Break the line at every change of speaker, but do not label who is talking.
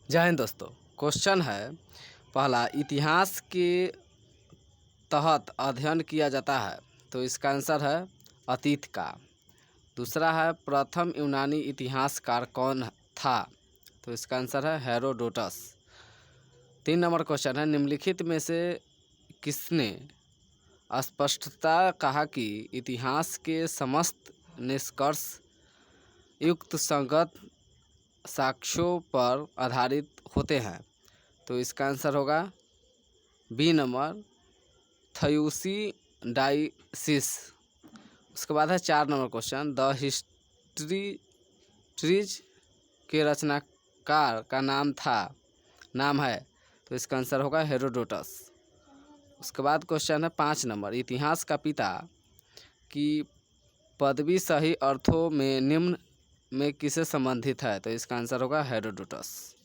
जय हिंद दोस्तों। क्वेश्चन है पहला, इतिहास के तहत अध्ययन किया जाता है तो इसका आंसर है अतीत का। दूसरा है प्रथम यूनानी इतिहासकार कौन था तो इसका आंसर है हेरोडोटस। 3 नंबर क्वेश्चन है, निम्नलिखित में से किसने स्पष्टता कहा कि इतिहास के समस्त निष्कर्ष युक्त संगत साक्ष्यों पर आधारित होते हैं तो इसका आंसर होगा बी नंबर, थयूसिडाइसिस। उसके बाद है 4 number question, the history trees के रचनाकार का नाम है तो इसका आंसर होगा हेरोडोटस। उसके बाद क्वेश्चन है 5 नंबर, इतिहास का पिता की पदवी सही अर्थों में निम्न में किससे संबंधित है तो इसका आंसर होगा हेरोडोटस।